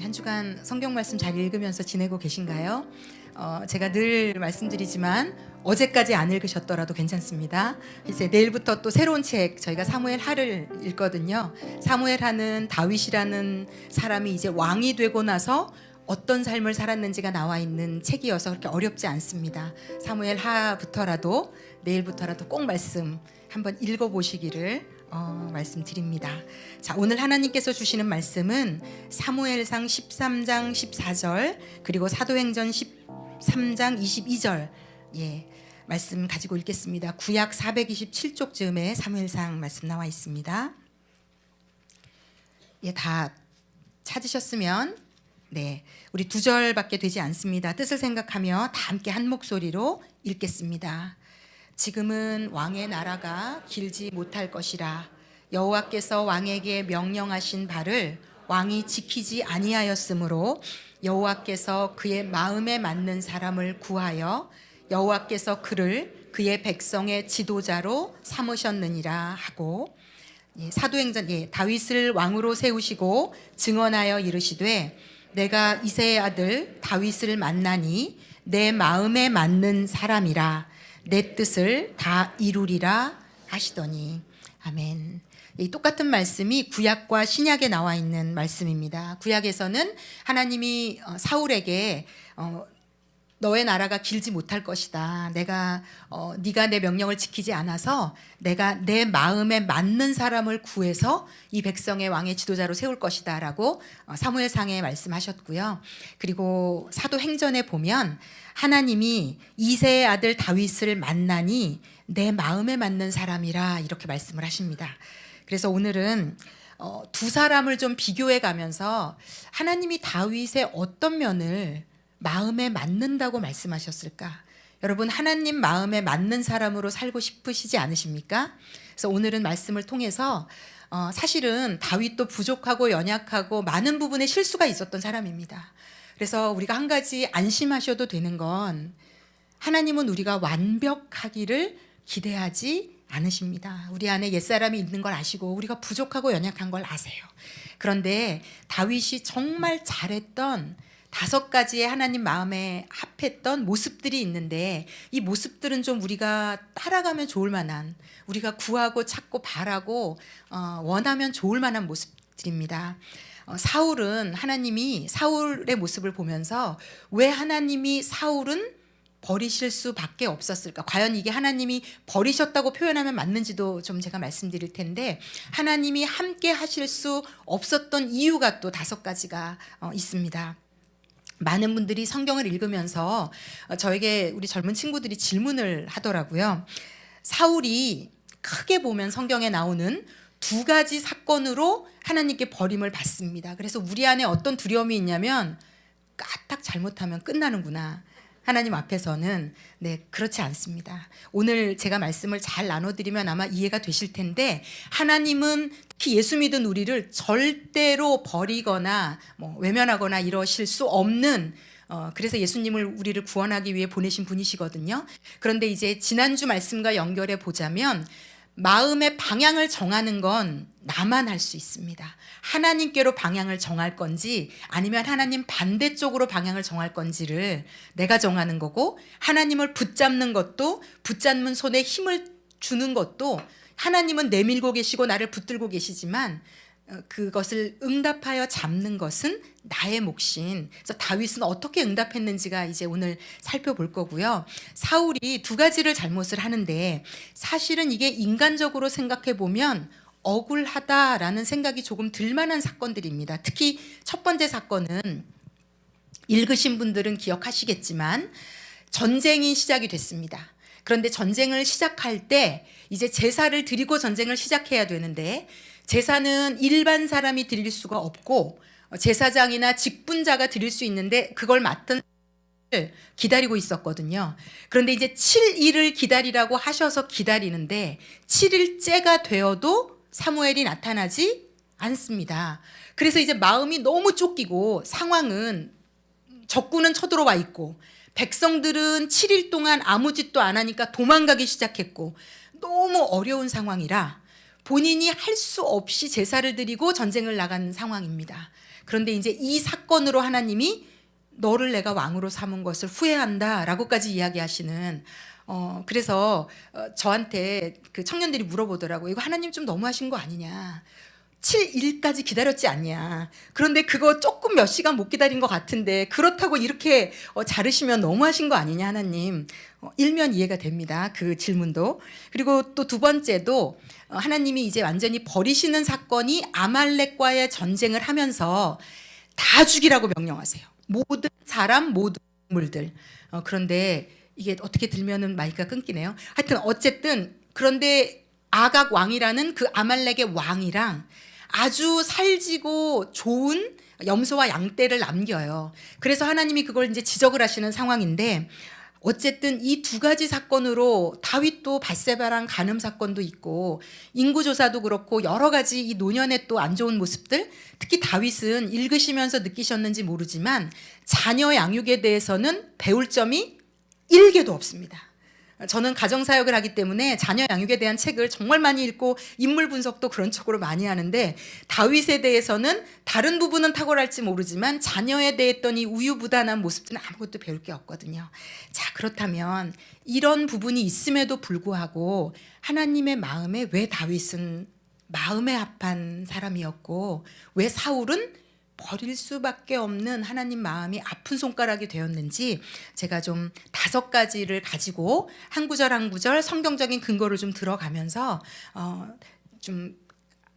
한 주간 성경 말씀 잘 읽으면서 지내고 계신가요? 제가 늘 말씀드리지만 어제까지 안 읽으셨더라도 괜찮습니다. 이제 내일부터 또 새로운 책 저희가 사무엘 하를 읽거든요. 사무엘 하는 다윗이라는 사람이 이제 왕이 되고 나서 어떤 삶을 살았는지가 나와 있는 책이어서 그렇게 어렵지 않습니다. 사무엘 하부터라도 내일부터라도 꼭 말씀 한번 읽어보시기를 말씀드립니다. 자, 오늘 하나님께서 주시는 말씀은 사무엘상 13장 14절 그리고 사도행전 13장 22절 말씀 가지고 읽겠습니다. 구약 427쪽쯤에 사무엘상 말씀 나와 있습니다. 다 찾으셨으면 우리 2절밖에 되지 않습니다. 뜻을 생각하며 다 함께 한 목소리로 읽겠습니다. 지금은 왕의 나라가 길지 못할 것이라. 여호와께서 왕에게 명령하신 바를 왕이 지키지 아니하였으므로 여호와께서 그의 마음에 맞는 사람을 구하여 여호와께서 그를 그의 백성의 지도자로 삼으셨느니라 하고, 사도행전 다윗을 왕으로 세우시고 증언하여 이르시되 내가 이새의 아들 다윗을 만나니 내 마음에 맞는 사람이라. 내 뜻을 다 이루리라 하시더니. 아멘. 이 똑같은 말씀이 구약과 신약에 나와 있는 말씀입니다. 구약에서는 하나님이 사울에게 너의 나라가 길지 못할 것이다. 네가 내 명령을 지키지 않아서 내가 내 마음에 맞는 사람을 구해서 이 백성의 왕의 지도자로 세울 것이다 라고 사무엘상에 말씀하셨고요. 그리고 사도행전에 보면 하나님이 이새의 아들 다윗을 만나니 내 마음에 맞는 사람이라 이렇게 말씀을 하십니다. 그래서 오늘은 두 사람을 좀 비교해 가면서 하나님이 다윗의 어떤 면을 마음에 맞는다고 말씀하셨을까? 여러분, 하나님 마음에 맞는 사람으로 살고 싶으시지 않으십니까? 그래서 오늘은 말씀을 통해서 사실은 다윗도 부족하고 연약하고 많은 부분에 실수가 있었던 사람입니다. 그래서 우리가 한 가지 안심하셔도 되는 건 하나님은 우리가 완벽하기를 기대하지 않으십니다. 우리 안에 옛사람이 있는 걸 아시고 우리가 부족하고 연약한 걸 아세요. 그런데 다윗이 정말 잘했던 5가지의 하나님 마음에 합했던 모습들이 있는데 이 모습들은 좀 우리가 따라가면 좋을 만한, 우리가 구하고 찾고 바라고 원하면 좋을 만한 모습들입니다. 사울은 하나님이 사울의 모습을 보면서 왜 하나님이 사울은 버리실 수밖에 없었을까? 과연 이게 하나님이 버리셨다고 표현하면 맞는지도 좀 제가 말씀드릴 텐데, 하나님이 함께 하실 수 없었던 이유가 또 5가지가 있습니다. 많은 분들이 성경을 읽으면서 저에게 우리 젊은 친구들이 질문을 하더라고요. 사울이 크게 보면 성경에 나오는 2가지 사건으로 하나님께 버림을 받습니다. 그래서 우리 안에 어떤 두려움이 있냐면 까딱 잘못하면 끝나는구나. 하나님 앞에서는 그렇지 않습니다. 오늘 제가 말씀을 잘 나눠드리면 아마 이해가 되실 텐데, 하나님은 특히 예수 믿은 우리를 절대로 버리거나 외면하거나 이러실 수 없는, 그래서 예수님을 우리를 구원하기 위해 보내신 분이시거든요. 그런데 이제 지난주 말씀과 연결해 보자면 마음의 방향을 정하는 건 나만 할 수 있습니다. 하나님께로 방향을 정할 건지 아니면 하나님 반대쪽으로 방향을 정할 건지를 내가 정하는 거고, 하나님을 붙잡는 것도, 붙잡는 손에 힘을 주는 것도 하나님은 내밀고 계시고 나를 붙들고 계시지만 그것을 응답하여 잡는 것은 나의 몫인. 그래서 다윗은 어떻게 응답했는지가 이제 오늘 살펴볼 거고요. 사울이 2가지를 잘못을 하는데 사실은 이게 인간적으로 생각해 보면 억울하다라는 생각이 조금 들만한 사건들입니다. 특히 첫 번째 사건은 읽으신 분들은 기억하시겠지만 전쟁이 시작이 됐습니다. 그런데 전쟁을 시작할 때 이제 제사를 드리고 전쟁을 시작해야 되는데, 제사는 일반 사람이 드릴 수가 없고 제사장이나 직분자가 드릴 수 있는데 그걸 맡은 기다리고 있었거든요. 그런데 이제 7일을 기다리라고 하셔서 기다리는데 7일째가 되어도 사무엘이 나타나지 않습니다. 그래서 이제 마음이 너무 쫓기고, 상황은 적군은 쳐들어와 있고 백성들은 7일 동안 아무 짓도 안 하니까 도망가기 시작했고 너무 어려운 상황이라 본인이 할 수 없이 제사를 드리고 전쟁을 나간 상황입니다. 그런데 이제 이 사건으로 하나님이 너를 내가 왕으로 삼은 것을 후회한다라고까지 이야기하시는 그래서 저한테 그 청년들이 물어보더라고요. 이거 하나님 좀 너무하신 거 아니냐. 7일까지 기다렸지 않냐. 그런데 그거 조금 몇 시간 못 기다린 것 같은데 그렇다고 이렇게 자르시면 너무하신 거 아니냐 하나님. 일면 이해가 됩니다. 그 질문도. 그리고 또 두 번째도 하나님이 이제 완전히 버리시는 사건이 아말렉과의 전쟁을 하면서 다 죽이라고 명령하세요. 모든 사람, 모든 동물들. 그런데 이게 어떻게 들면은 마이크가 끊기네요. 하여튼 어쨌든 그런데 아각 왕이라는 그 아말렉의 왕이랑 아주 살지고 좋은 염소와 양떼를 남겨요. 그래서 하나님이 그걸 이제 지적을 하시는 상황인데 어쨌든 이 두 가지 사건으로 다윗도 밧세바랑 간음 사건도 있고 인구조사도 그렇고 여러 가지 이 노년의 또 안 좋은 모습들, 특히 다윗은 읽으시면서 느끼셨는지 모르지만 자녀 양육에 대해서는 배울 점이 일개도 없습니다. 저는 가정사역을 하기 때문에 자녀 양육에 대한 책을 정말 많이 읽고 인물 분석도 그런 쪽으로 많이 하는데 다윗에 대해서는 다른 부분은 탁월할지 모르지만 자녀에 대했던 이 우유부단한 모습들은 아무것도 배울 게 없거든요. 자, 그렇다면 이런 부분이 있음에도 불구하고 하나님의 마음에 왜 다윗은 마음에 합한 사람이었고 왜 사울은 버릴 수밖에 없는 하나님 마음이 아픈 손가락이 되었는지 제가 좀 5가지를 가지고 한 구절 한 구절 성경적인 근거를 좀 들어가면서 좀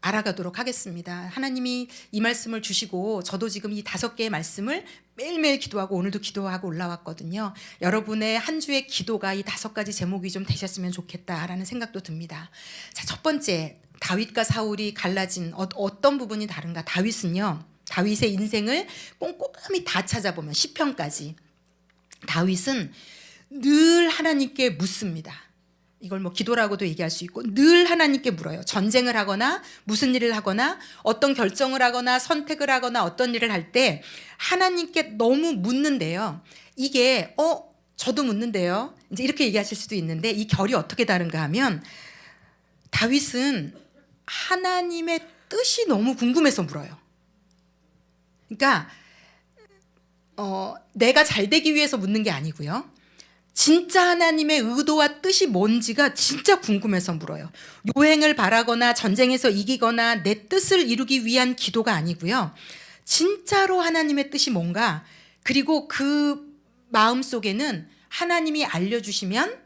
알아가도록 하겠습니다. 하나님이 이 말씀을 주시고 저도 지금 이 5개의 말씀을 매일매일 기도하고 오늘도 기도하고 올라왔거든요. 여러분의 한 주의 기도가 이 5가지 제목이 좀 되셨으면 좋겠다라는 생각도 듭니다. 자, 첫 번째, 다윗과 사울이 갈라진 어떤 부분이 다른가? 다윗의 인생을 꼼꼼히 다 찾아보면 시편까지 다윗은 늘 하나님께 묻습니다. 이걸 뭐 기도라고도 얘기할 수 있고 늘 하나님께 물어요. 전쟁을 하거나 무슨 일을 하거나 어떤 결정을 하거나 선택을 하거나 어떤 일을 할 때 하나님께 너무 묻는데요. 이게 저도 묻는데요. 이제 이렇게 얘기하실 수도 있는데 이 결이 어떻게 다른가 하면 다윗은 하나님의 뜻이 너무 궁금해서 물어요. 그러니까 내가 잘 되기 위해서 묻는 게 아니고요. 진짜 하나님의 의도와 뜻이 뭔지가 진짜 궁금해서 물어요. 요행을 바라거나 전쟁에서 이기거나 내 뜻을 이루기 위한 기도가 아니고요. 진짜로 하나님의 뜻이 뭔가 그리고 그 마음속에는 하나님이 알려주시면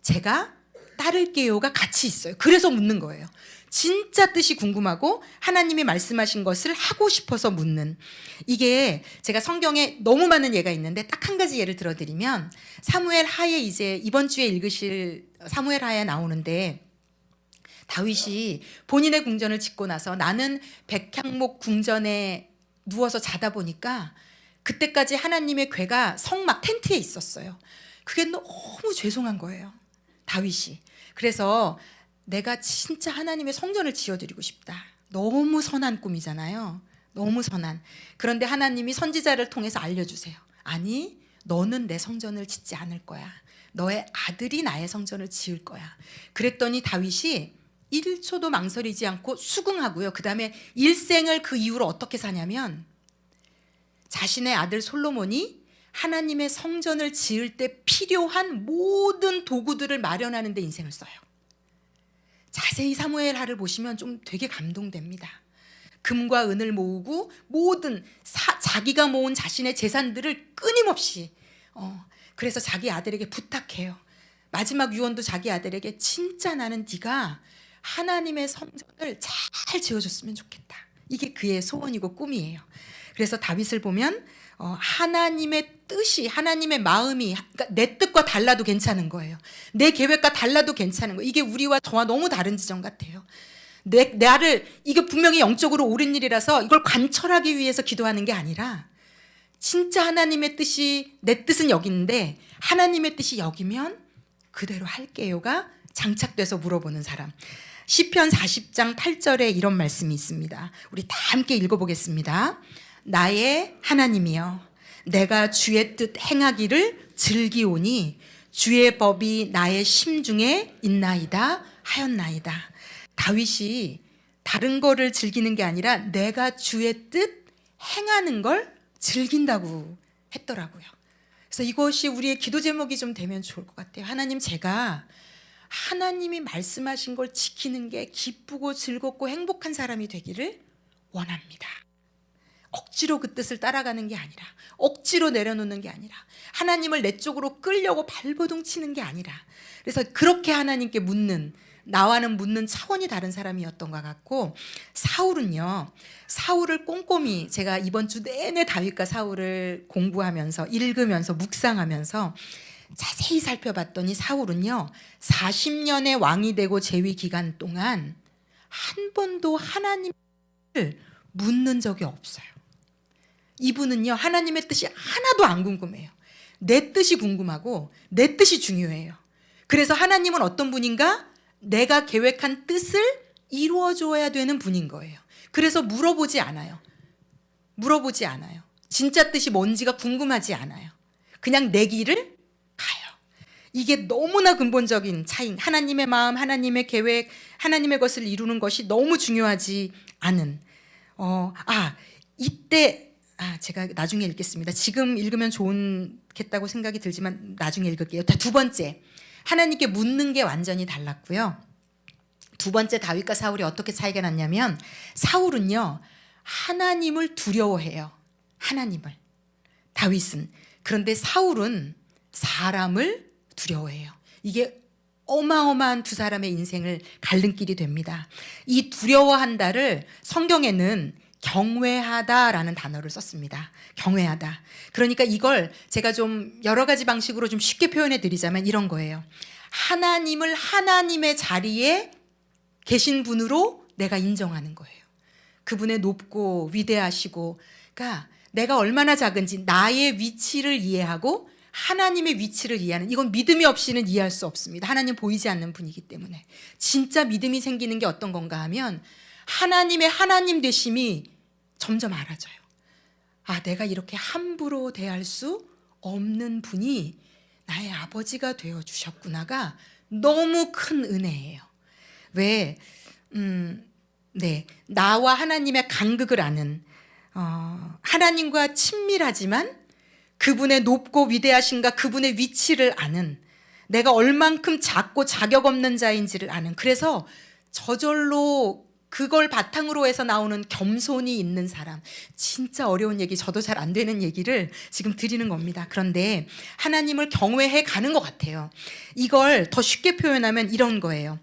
제가 따를게요가 같이 있어요. 그래서 묻는 거예요. 진짜 뜻이 궁금하고 하나님이 말씀하신 것을 하고 싶어서 묻는 이게 제가 성경에 너무 많은 예가 있는데 딱 한 가지 예를 들어드리면 사무엘 하에 이제 이번 주에 읽으실 사무엘 하에 나오는데 다윗이 본인의 궁전을 짓고 나서 나는 백향목 궁전에 누워서 자다 보니까 그때까지 하나님의 궤가 성막 텐트에 있었어요. 그게 너무 죄송한 거예요. 다윗이. 그래서 내가 진짜 하나님의 성전을 지어드리고 싶다. 너무 선한 꿈이잖아요. 너무 선한. 그런데 하나님이 선지자를 통해서 알려주세요. 아니, 너는 내 성전을 짓지 않을 거야. 너의 아들이 나의 성전을 지을 거야. 그랬더니 다윗이 1초도 망설이지 않고 수긍하고요. 그 다음에 일생을 그 이후로 어떻게 사냐면 자신의 아들 솔로몬이 하나님의 성전을 지을 때 필요한 모든 도구들을 마련하는 데 인생을 써요. 자세히 사무엘 하를 보시면 좀 되게 감동됩니다. 금과 은을 모으고 모든 자기가 모은 자신의 재산들을 끊임없이 그래서 자기 아들에게 부탁해요. 마지막 유언도 자기 아들에게 진짜 나는 네가 하나님의 성전을 잘 지어줬으면 좋겠다. 이게 그의 소원이고 꿈이에요. 그래서 다윗을 보면 하나님의 뜻이 하나님의 마음이 그러니까 내 뜻과 달라도 괜찮은 거예요. 내 계획과 달라도 괜찮은 거예요. 이게 우리와 저와 너무 다른 지점 같아요. 나를 이게 분명히 영적으로 옳은 일이라서 이걸 관철하기 위해서 기도하는 게 아니라 진짜 하나님의 뜻이 내 뜻은 여기 있는데 하나님의 뜻이 여기면 그대로 할게요가 장착돼서 물어보는 사람. 시편 40장 8절에 이런 말씀이 있습니다. 우리 다 함께 읽어보겠습니다. 나의 하나님이여 내가 주의 뜻 행하기를 즐기오니 주의 법이 나의 심중에 있나이다 하였나이다. 다윗이 다른 거를 즐기는 게 아니라 내가 주의 뜻 행하는 걸 즐긴다고 했더라고요. 그래서 이것이 우리의 기도 제목이 좀 되면 좋을 것 같아요. 하나님, 제가 하나님이 말씀하신 걸 지키는 게 기쁘고 즐겁고 행복한 사람이 되기를 원합니다. 억지로 그 뜻을 따라가는 게 아니라, 억지로 내려놓는 게 아니라, 하나님을 내 쪽으로 끌려고 발버둥 치는 게 아니라, 그래서 그렇게 하나님께 묻는, 나와는 묻는 차원이 다른 사람이었던 것 같고, 사울은요, 사울을 꼼꼼히 제가 이번 주 내내 다윗과 사울을 공부하면서 읽으면서 묵상하면서 자세히 살펴봤더니 사울은요 40년의 왕이 되고 재위 기간 동안 한 번도 하나님을 묻는 적이 없어요. 이분은요 하나님의 뜻이 하나도 안 궁금해요. 내 뜻이 궁금하고 내 뜻이 중요해요. 그래서 하나님은 어떤 분인가? 내가 계획한 뜻을 이루어줘야 되는 분인 거예요. 그래서 물어보지 않아요. 진짜 뜻이 뭔지가 궁금하지 않아요. 그냥 내 길을 가요. 이게 너무나 근본적인 차이. 하나님의 마음, 하나님의 계획, 하나님의 것을 이루는 것이 너무 중요하지 않은. 제가 나중에 읽겠습니다. 지금 읽으면 좋겠다고 생각이 들지만 나중에 읽을게요. 두 번째, 하나님께 묻는 게 완전히 달랐고요. 두 번째, 다윗과 사울이 어떻게 차이가 났냐면, 사울은요 하나님을 두려워해요. 하나님을. 다윗은. 그런데 사울은 사람을 두려워해요. 이게 어마어마한 두 사람의 인생을 갈림길이 됩니다. 이 두려워한다를 성경에는 경외하다라는 단어를 썼습니다. 경외하다. 그러니까 이걸 제가 좀 여러 가지 방식으로 좀 쉽게 표현해 드리자면 이런 거예요. 하나님을 하나님의 자리에 계신 분으로 내가 인정하는 거예요. 그분의 높고 위대하시고, 그러니까 내가 얼마나 작은지 나의 위치를 이해하고 하나님의 위치를 이해하는, 이건 믿음이 없이는 이해할 수 없습니다. 하나님 보이지 않는 분이기 때문에. 진짜 믿음이 생기는 게 어떤 건가 하면 하나님의 하나님 되심이 점점 알아져요. 내가 이렇게 함부로 대할 수 없는 분이 나의 아버지가 되어주셨구나가 너무 큰 은혜예요. 왜? 나와 하나님의 간극을 아는, 하나님과 친밀하지만 그분의 높고 위대하신가, 그분의 위치를 아는, 내가 얼만큼 작고 자격 없는 자인지를 아는, 그래서 저절로 그걸 바탕으로 해서 나오는 겸손이 있는 사람. 진짜 어려운 얘기, 저도 잘 안 되는 얘기를 지금 드리는 겁니다. 그런데 하나님을 경외해 가는 것 같아요. 이걸 더 쉽게 표현하면 이런 거예요.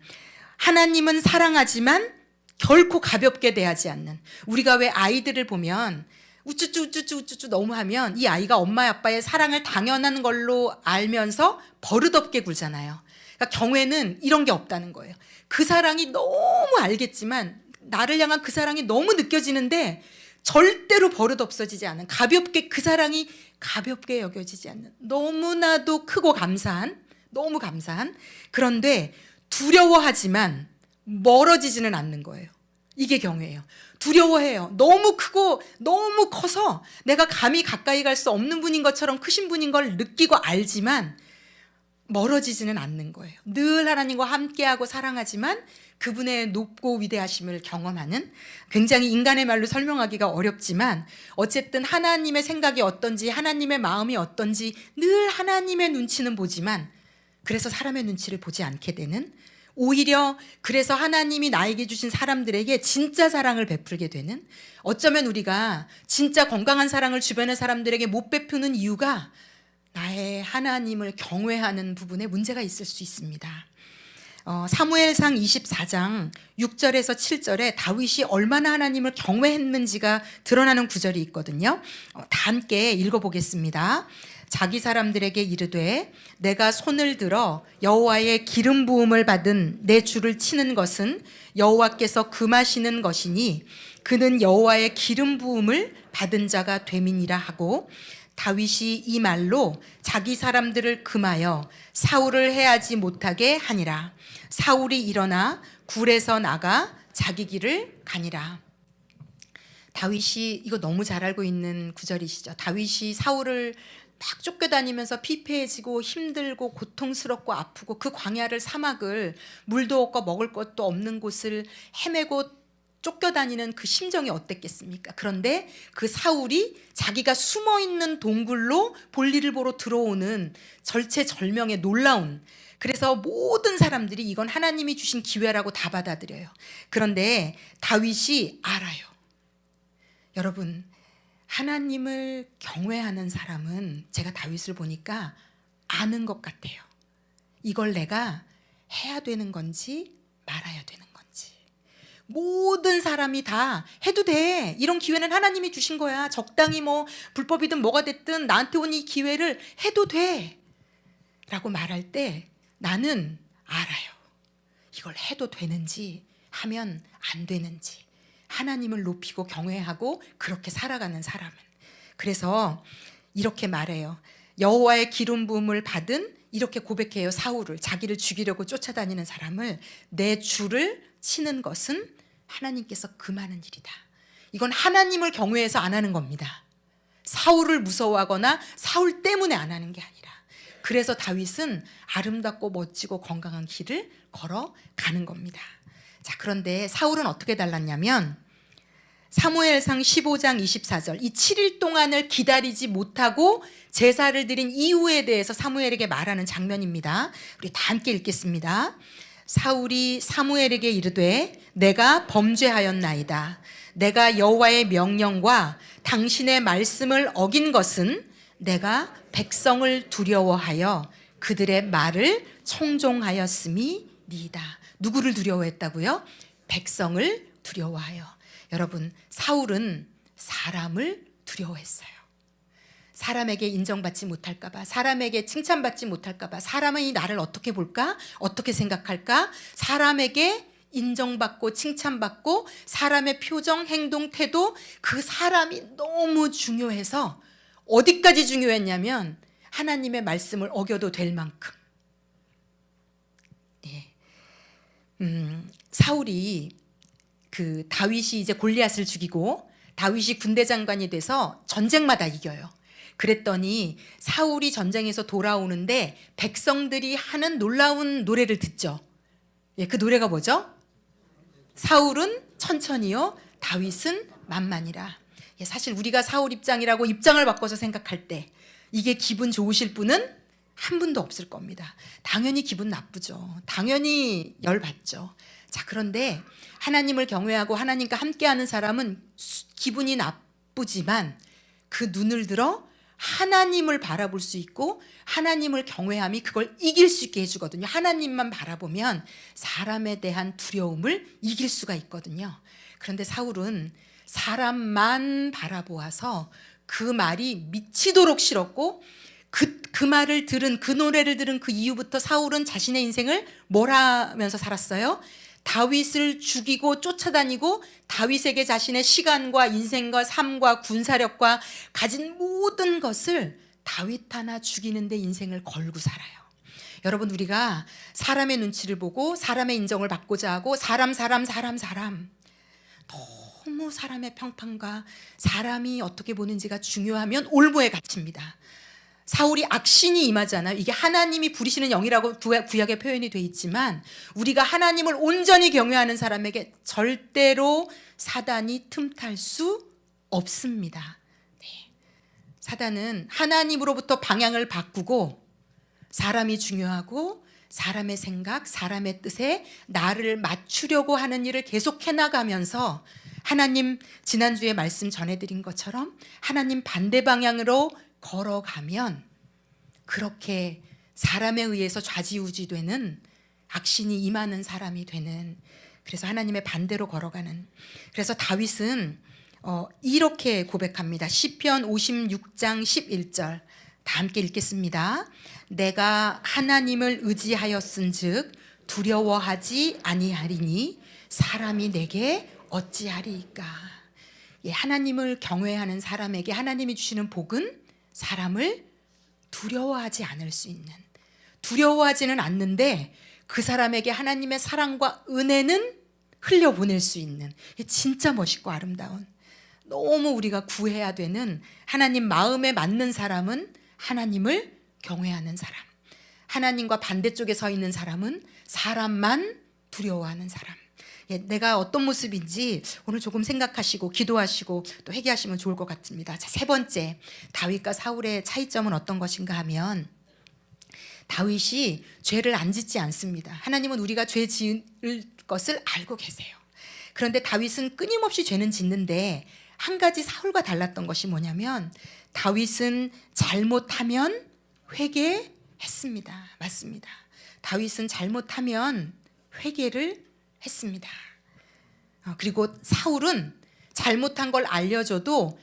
하나님은 사랑하지만 결코 가볍게 대하지 않는. 우리가 왜 아이들을 보면 우쭈쭈 너무 하면 이 아이가 엄마 아빠의 사랑을 당연한 걸로 알면서 버릇없게 굴잖아요. 그러니까 경외는 이런 게 없다는 거예요. 그 사랑이 너무 알겠지만, 나를 향한 그 사랑이 너무 느껴지는데 절대로 버릇 없어지지 않은, 가볍게, 그 사랑이 가볍게 여겨지지 않는, 너무나도 크고 감사한, 너무 감사한, 그런데 두려워하지만 멀어지지는 않는 거예요. 이게 경외예요. 두려워해요. 너무 크고 너무 커서 내가 감히 가까이 갈 수 없는 분인 것처럼 크신 분인 걸 느끼고 알지만 멀어지지는 않는 거예요. 늘 하나님과 함께하고 사랑하지만 그분의 높고 위대하심을 경험하는, 굉장히 인간의 말로 설명하기가 어렵지만 어쨌든 하나님의 생각이 어떤지, 하나님의 마음이 어떤지 늘 하나님의 눈치는 보지만 그래서 사람의 눈치를 보지 않게 되는, 오히려 그래서 하나님이 나에게 주신 사람들에게 진짜 사랑을 베풀게 되는, 어쩌면 우리가 진짜 건강한 사랑을 주변의 사람들에게 못 베푸는 이유가 나의 하나님을 경외하는 부분에 문제가 있을 수 있습니다. 사무엘상 24장 6절에서 7절에 다윗이 얼마나 하나님을 경외했는지가 드러나는 구절이 있거든요. 다 함께 읽어보겠습니다. 자기 사람들에게 이르되 내가 손을 들어 여호와의 기름 부음을 받은 내 주를 치는 것은 여호와께서 금하시는 것이니 그는 여호와의 기름 부음을 받은 자가 됨이니라 하고, 다윗이 이 말로 자기 사람들을 금하여 사울을 해하지 못하게 하니라. 사울이 일어나 굴에서 나가 자기 길을 가니라. 다윗이, 이거 너무 잘 알고 있는 구절이시죠. 다윗이 사울을 막 쫓겨다니면서 피폐해지고 힘들고 고통스럽고 아프고 그 광야를, 사막을, 물도 없고 먹을 것도 없는 곳을 헤매고 쫓겨다니는 그 심정이 어땠겠습니까? 그런데 그 사울이 자기가 숨어있는 동굴로 볼일을 보러 들어오는 절체절명의 놀라운, 그래서 모든 사람들이 이건 하나님이 주신 기회라고 다 받아들여요. 그런데 다윗이 알아요. 여러분, 하나님을 경외하는 사람은 제가 다윗을 보니까 아는 것 같아요. 이걸 내가 해야 되는 건지 말아야 되는 건지. 모든 사람이 다 해도 돼. 이런 기회는 하나님이 주신 거야. 적당히 뭐 불법이든 뭐가 됐든 나한테 온 이 기회를 해도 돼. 라고 말할 때 나는 알아요. 이걸 해도 되는지 하면 안 되는지. 하나님을 높이고 경외하고 그렇게 살아가는 사람은. 그래서 이렇게 말해요. 여호와의 기름 부음을 받은, 이렇게 고백해요. 사울을, 자기를 죽이려고 쫓아다니는 사람을, 내 주를 치는 것은 하나님께서 금하는 일이다. 이건 하나님을 경외해서 안 하는 겁니다. 사울을 무서워하거나 사울 때문에 안 하는 게 아니라. 그래서 다윗은 아름답고 멋지고 건강한 길을 걸어가는 겁니다. 자, 그런데 사울은 어떻게 달랐냐면 사무엘상 15장 24절, 이 7일 동안을 기다리지 못하고 제사를 드린 이유에 대해서 사무엘에게 말하는 장면입니다. 우리 다 함께 읽겠습니다. 사울이 사무엘에게 이르되 내가 범죄하였나이다. 내가 여호와의 명령과 당신의 말씀을 어긴 것은 내가 백성을 두려워하여 그들의 말을 청종하였음이니이다. 누구를 두려워했다고요? 백성을 두려워하여. 여러분, 사울은 사람을 두려워했어요. 사람에게 인정받지 못할까봐, 사람에게 칭찬받지 못할까봐, 사람이 나를 어떻게 볼까? 어떻게 생각할까? 사람에게 인정받고 칭찬받고 사람의 표정, 행동, 태도, 그 사람이 너무 중요해서 어디까지 중요했냐면 하나님의 말씀을 어겨도 될 만큼. 예. 사울이 그 다윗이 이제 골리앗을 죽이고 다윗이 군대 장관이 돼서 전쟁마다 이겨요. 그랬더니 사울이 전쟁에서 돌아오는데 백성들이 하는 놀라운 노래를 듣죠. 예, 그 노래가 뭐죠? 사울은 천천히요, 다윗은 만만이라. 예, 사실 우리가 사울 입장이라고 입장을 바꿔서 생각할 때 이게 기분 좋으실 분은 한 분도 없을 겁니다. 당연히 기분 나쁘죠. 당연히 열받죠. 자, 그런데 하나님을 경외하고 하나님과 함께하는 사람은 기분이 나쁘지만 그 눈을 들어 하나님을 바라볼 수 있고 하나님을 경외함이 그걸 이길 수 있게 해주거든요. 하나님만 바라보면 사람에 대한 두려움을 이길 수가 있거든요. 그런데 사울은 사람만 바라보아서 그 말이 미치도록 싫었고 그 말을 들은, 그 노래를 들은 그 이후부터 사울은 자신의 인생을 뭘 하면서 살았어요? 다윗을 죽이고 쫓아다니고 다윗에게 자신의 시간과 인생과 삶과 군사력과 가진 모든 것을 다윗 하나 죽이는 데 인생을 걸고 살아요. 여러분, 우리가 사람의 눈치를 보고 사람의 인정을 받고자 하고 사람 너무 사람의 평판과 사람이 어떻게 보는지가 중요하면 올무에 갇힙니다. 사울이 악신이 임하잖아요. 이게 하나님이 부리시는 영이라고 구약에 표현이 돼 있지만 우리가 하나님을 온전히 경외하는 사람에게 절대로 사단이 틈탈 수 없습니다. 네. 사단은 하나님으로부터 방향을 바꾸고 사람이 중요하고 사람의 생각, 사람의 뜻에 나를 맞추려고 하는 일을 계속해 나가면서 하나님, 지난주에 말씀 전해드린 것처럼 하나님 반대 방향으로 걸어가면 그렇게 사람에 의해서 좌지우지되는 악신이 임하는 사람이 되는, 그래서 하나님의 반대로 걸어가는. 그래서 다윗은 이렇게 고백합니다. 시편 56장 11절 다 함께 읽겠습니다. 내가 하나님을 의지하였은즉 두려워하지 아니하리니 사람이 내게 어찌하리이까. 예, 하나님을 경외하는 사람에게 하나님이 주시는 복은 사람을 두려워하지 않을 수 있는, 두려워하지는 않는데 그 사람에게 하나님의 사랑과 은혜는 흘려보낼 수 있는, 진짜 멋있고 아름다운, 너무 우리가 구해야 되는 하나님 마음에 맞는 사람은 하나님을 경외하는 사람, 하나님과 반대쪽에 서 있는 사람은 사람만 두려워하는 사람. 예, 내가 어떤 모습인지 오늘 조금 생각하시고 기도하시고 또 회개하시면 좋을 것 같습니다. 자, 세 번째, 다윗과 사울의 차이점은 어떤 것인가 하면 다윗이 죄를 안 짓지 않습니다. 하나님은 우리가 죄 지을 것을 알고 계세요. 그런데 다윗은 끊임없이 죄는 짓는데 한 가지 사울과 달랐던 것이 뭐냐면 다윗은 잘못하면 회개했습니다. 맞습니다. 다윗은 잘못하면 회개를 했습니다. 그리고 사울은 잘못한 걸 알려줘도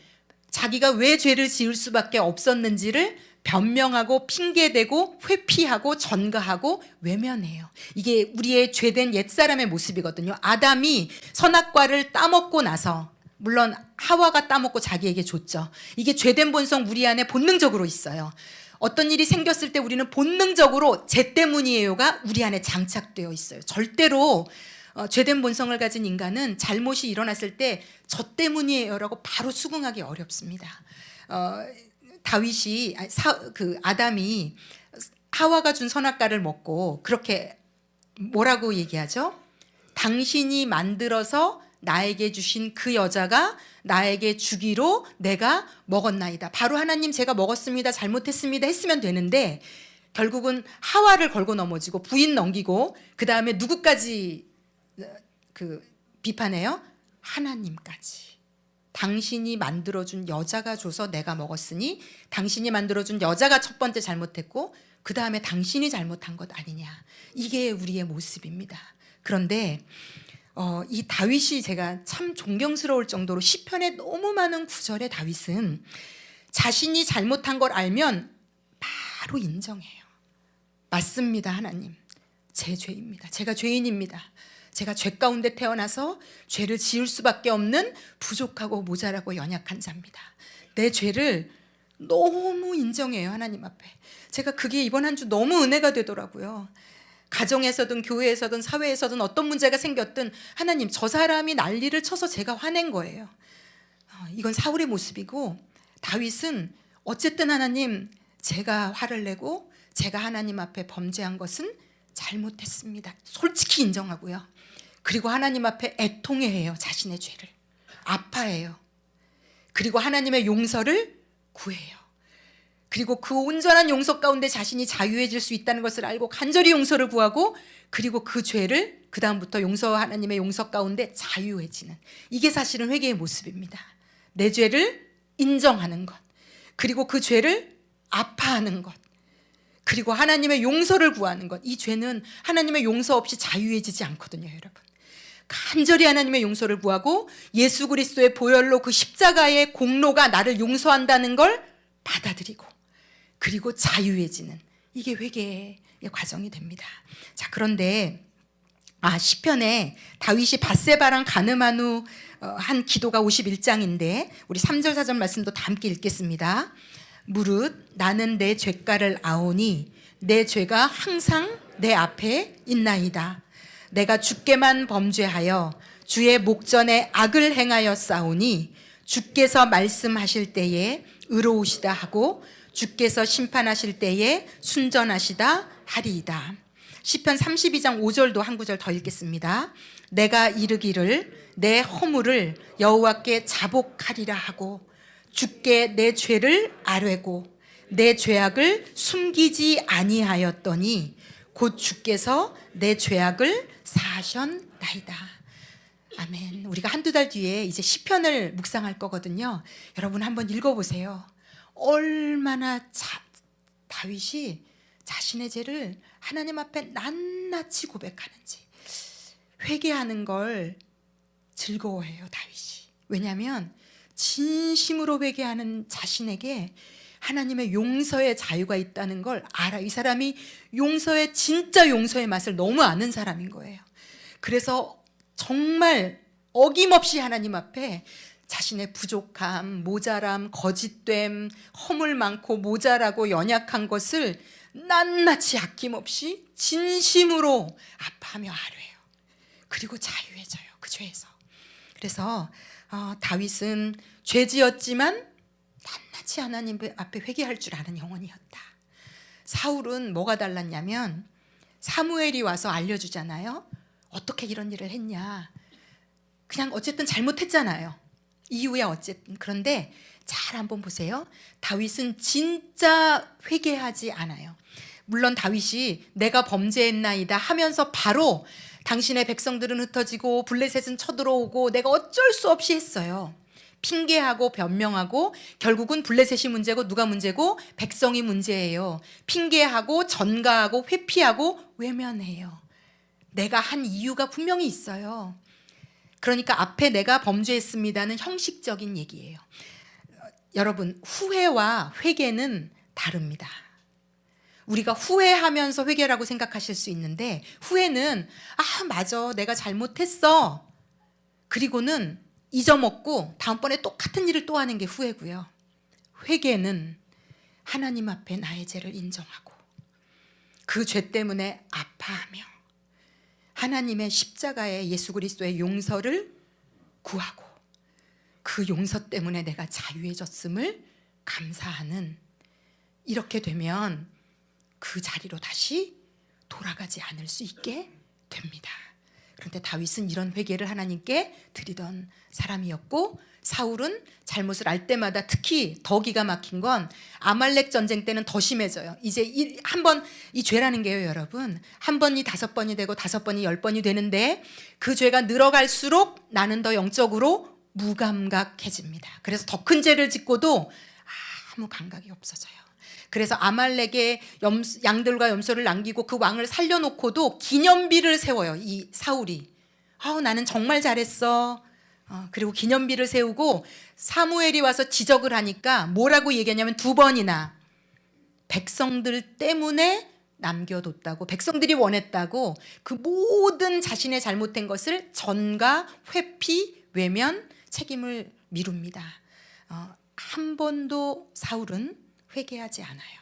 자기가 왜 죄를 지을 수밖에 없었는지를 변명하고 핑계대고 회피하고 전가하고 외면해요. 이게 우리의 죄된 옛사람의 모습이거든요. 아담이 선악과를 따먹고 나서, 물론 하와가 따먹고 자기에게 줬죠. 이게 죄된 본성 우리 안에 본능적으로 있어요. 어떤 일이 생겼을 때 우리는 본능적으로 죄 때문이에요가 우리 안에 장착되어 있어요. 절대로 죄된 본성을 가진 인간은 잘못이 일어났을 때 저 때문이에요라고 바로 수긍하기 어렵습니다. 아담이 하와가 준 선악과를 먹고 그렇게 뭐라고 얘기하죠? 당신이 만들어서 나에게 주신 그 여자가 나에게 주기로 내가 먹었나이다. 바로 하나님 제가 먹었습니다. 잘못했습니다. 했으면 되는데 결국은 하와를 걸고 넘어지고 부인 넘기고 그 다음에 누구까지 비판해요? 하나님까지. 당신이 만들어준 여자가 줘서 내가 먹었으니 당신이 만들어준 여자가 첫 번째 잘못했고 그 다음에 당신이 잘못한 것 아니냐. 이게 우리의 모습입니다. 그런데 이 다윗이 제가 참 존경스러울 정도로 시편에 너무 많은 구절의 다윗은 자신이 잘못한 걸 알면 바로 인정해요. 맞습니다, 하나님. 제 죄입니다. 제가 죄인입니다. 제가 죄 가운데 태어나서 죄를 지을 수밖에 없는 부족하고 모자라고 연약한 자입니다. 내 죄를 너무 인정해요, 하나님 앞에. 제가 그게 이번 한 주 너무 은혜가 되더라고요. 가정에서든 교회에서든 사회에서든 어떤 문제가 생겼든 하나님, 저 사람이 난리를 쳐서 제가 화낸 거예요. 이건 사울의 모습이고 다윗은 어쨌든 하나님, 제가 화를 내고 제가 하나님 앞에 범죄한 것은 잘못했습니다. 솔직히 인정하고요. 그리고 하나님 앞에 애통해해요. 자신의 죄를 아파해요. 그리고 하나님의 용서를 구해요. 그리고 그 온전한 용서 가운데 자신이 자유해질 수 있다는 것을 알고 간절히 용서를 구하고 그리고 그 죄를 그 다음부터 하나님의 용서 가운데 자유해지는, 이게 사실은 회개의 모습입니다. 내 죄를 인정하는 것, 그리고 그 죄를 아파하는 것, 그리고 하나님의 용서를 구하는 것. 이 죄는 하나님의 용서 없이 자유해지지 않거든요, 여러분. 간절히 하나님의 용서를 구하고 예수 그리스도의 보혈로 그 십자가의 공로가 나를 용서한다는 걸 받아들이고 그리고 자유해지는, 이게 회개의 과정이 됩니다. 자, 그런데 시편에 다윗이 밧세바랑 가늠한 후 한 기도가 51장인데 우리 3절 4절 말씀도 다 함께 읽겠습니다. 무릇 나는 내 죄가를 아오니 내 죄가 항상 내 앞에 있나이다. 내가 주께만 범죄하여 주의 목전에 악을 행하여 싸우니 주께서 말씀하실 때에 의로우시다 하고 주께서 심판하실 때에 순전하시다 하리이다. 시편 32장 5절도 한 구절 더 읽겠습니다. 내가 이르기를 내 허물을 여호와께 자복하리라 하고 주께 내 죄를 아뢰고 내 죄악을 숨기지 아니하였더니 곧 주께서 내 죄악을 사하셨나이다. 아멘. 우리가 한두 달 뒤에 이제 시편을 묵상할 거거든요. 여러분 한번 읽어보세요. 얼마나 다윗이 자신의 죄를 하나님 앞에 낱낱이 고백하는지. 회개하는 걸 즐거워해요, 다윗이. 왜냐하면 진심으로 회개하는 자신에게 하나님의 용서의 자유가 있다는 걸 알아요. 이 사람이 진짜 용서의 맛을 너무 아는 사람인 거예요. 그래서 정말 어김없이 하나님 앞에 자신의 부족함, 모자람, 거짓됨, 허물 많고 모자라고 연약한 것을 낱낱이 아낌없이 진심으로 아파하며 아뢰요. 그리고 자유해져요, 그 죄에서. 그래서 다윗은 죄지었지만 낱낱이 하나님 앞에 회개할 줄 아는 영혼이었다. 사울은 뭐가 달랐냐면 사무엘이 와서 알려주잖아요. 어떻게 이런 일을 했냐. 그냥 어쨌든 잘못했잖아요. 이후에 어쨌든. 그런데 잘 한번 보세요. 다윗은 진짜 회개하지 않아요. 물론 다윗이 내가 범죄했나이다 하면서 바로 당신의 백성들은 흩어지고 블레셋은 쳐들어오고 내가 어쩔 수 없이 했어요. 핑계하고 변명하고 결국은 블레셋이 문제고 누가 문제고 백성이 문제예요. 핑계하고 전가하고 회피하고 외면해요. 내가 한 이유가 분명히 있어요. 그러니까 앞에 내가 범죄했습니다는 형식적인 얘기예요. 여러분, 후회와 회개는 다릅니다. 우리가 후회하면서 회개라고 생각하실 수 있는데, 후회는 맞아, 내가 잘못했어. 그리고는 잊어먹고 다음번에 똑같은 일을 또 하는 게 후회고요. 회개는 하나님 앞에 나의 죄를 인정하고 그 죄 때문에 아파하며 하나님의 십자가의 예수 그리스도의 용서를 구하고 그 용서 때문에 내가 자유해졌음을 감사하는, 이렇게 되면 그 자리로 다시 돌아가지 않을 수 있게 됩니다. 그런데 다윗은 이런 회개를 하나님께 드리던 사람이었고, 사울은 잘못을 알 때마다 특히 더 기가 막힌 건 아말렉 전쟁 때는 더 심해져요. 이제 한 번 이 죄라는 게요, 여러분, 한 번이 5번이 되고 5번이 10번이 되는데 그 죄가 늘어갈수록 나는 더 영적으로 무감각해집니다. 그래서 더 큰 죄를 짓고도 아무 감각이 없어져요. 그래서 아말렉의 양들과 염소를 남기고 그 왕을 살려놓고도 기념비를 세워요, 이 사울이. 나는 정말 잘했어. 그리고 기념비를 세우고 사무엘이 와서 지적을 하니까 뭐라고 얘기하냐면 2번이나 백성들 때문에 남겨뒀다고, 백성들이 원했다고 그 모든 자신의 잘못된 것을 전가, 회피, 외면, 책임을 미룹니다. 한 번도 사울은 회개하지 않아요.